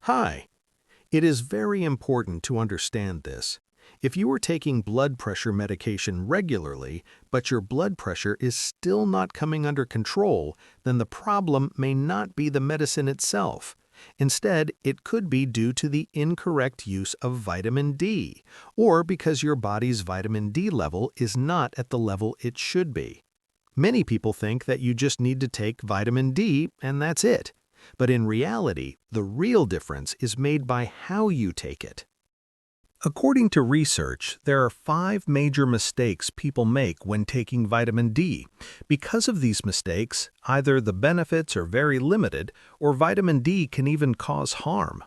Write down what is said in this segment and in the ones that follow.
Hi. It is very important to understand this. If you are taking blood pressure medication regularly, but your blood pressure is still not coming under control, then the problem may not be the medicine itself. Instead, it could be due to the incorrect use of vitamin D, or because your body's vitamin D level is not at the level it should be. Many people think that you just need to take vitamin D and that's it. But in reality, the real difference is made by how you take it. According to research, there are 5 major mistakes people make when taking vitamin D. Because of these mistakes, either the benefits are very limited or vitamin D can even cause harm.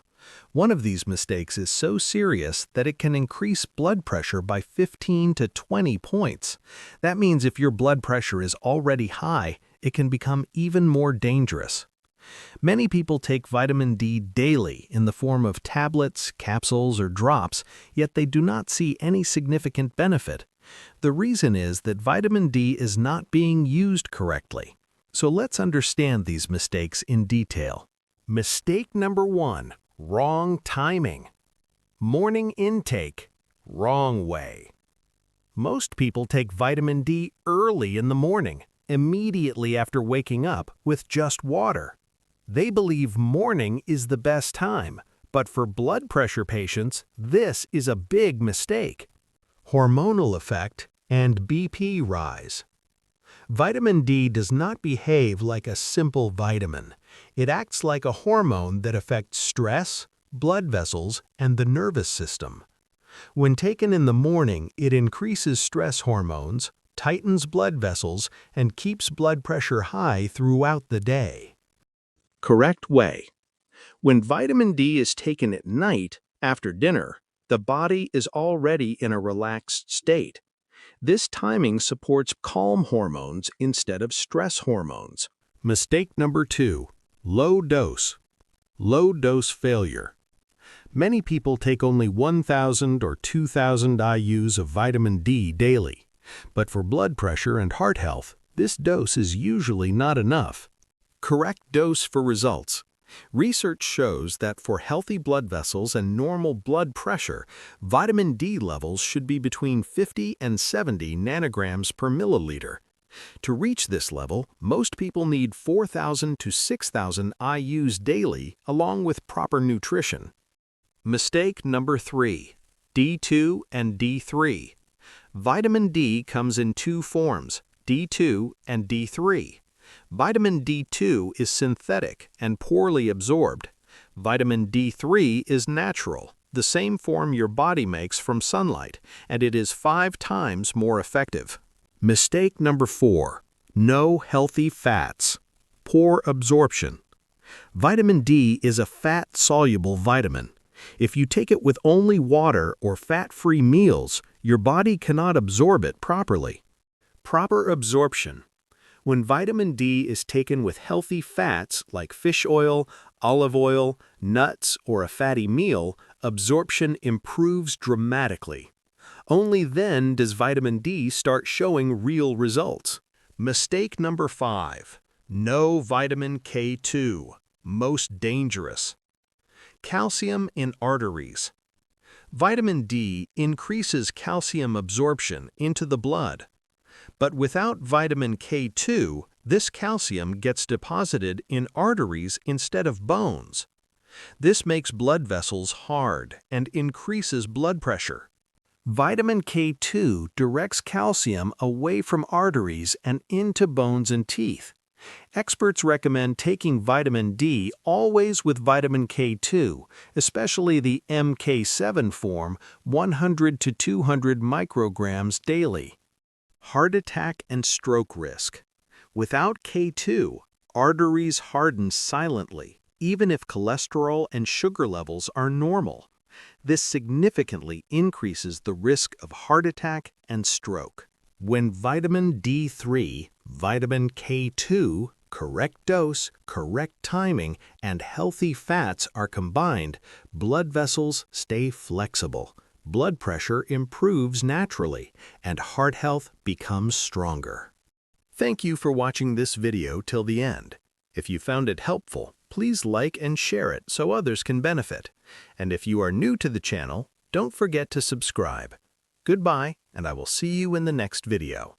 One of these mistakes is so serious that it can increase blood pressure by 15 to 20 points. That means if your blood pressure is already high, it can become even more dangerous. Many people take vitamin D daily in the form of tablets, capsules, or drops, yet they do not see any significant benefit. The reason is that vitamin D is not being used correctly. So let's understand these mistakes in detail. Mistake number 1. Wrong timing. Morning intake. Wrong way. Most people take vitamin D early in the morning, immediately after waking up, with just water. They believe morning is the best time, but for blood pressure patients, this is a big mistake. Hormonal effect and BP rise. Vitamin D does not behave like a simple vitamin. It acts like a hormone that affects stress, blood vessels, and the nervous system. When taken in the morning, it increases stress hormones, tightens blood vessels, and keeps blood pressure high throughout the day. Correct way. When vitamin D is taken at night, after dinner, the body is already in a relaxed state. This timing supports calm hormones instead of stress hormones. Mistake number 2. Low dose. Low dose failure. Many people take only 1,000 or 2,000 IUs of vitamin D daily. But for blood pressure and heart health, this dose is usually not enough. Correct dose for results. Research shows that for healthy blood vessels and normal blood pressure, vitamin D levels should be between 50 and 70 nanograms per milliliter. To reach this level, most people need 4,000 to 6,000 IUs daily along with proper nutrition. Mistake number 3. D2 and D3. Vitamin D comes in 2 forms, D2 and D3. Vitamin D2 is synthetic and poorly absorbed. Vitamin D3 is natural, the same form your body makes from sunlight, and it is 5 times more effective. Mistake number 4. No healthy fats. Poor absorption. Vitamin D is a fat-soluble vitamin. If you take it with only water or fat-free meals, your body cannot absorb it properly. Proper absorption. When vitamin D is taken with healthy fats like fish oil, olive oil, nuts, or a fatty meal, absorption improves dramatically. Only then does vitamin D start showing real results. Mistake number 5. No vitamin K2. Most dangerous. Calcium in arteries. Vitamin D increases calcium absorption into the blood. But without vitamin K2, this calcium gets deposited in arteries instead of bones. This makes blood vessels hard and increases blood pressure. Vitamin K2 directs calcium away from arteries and into bones and teeth. Experts recommend taking vitamin D always with vitamin K2, especially the MK7 form, 100 to 200 micrograms daily. Heart attack and stroke risk. Without K2, arteries harden silently, even if cholesterol and sugar levels are normal. This significantly increases the risk of heart attack and stroke. When vitamin D3, vitamin K2, correct dose, correct timing, and healthy fats are combined, blood vessels stay flexible. Blood pressure improves naturally, and heart health becomes stronger. Thank you for watching this video till the end. If you found it helpful, please like and share it so others can benefit. And if you are new to the channel, don't forget to subscribe. Goodbye, and I will see you in the next video.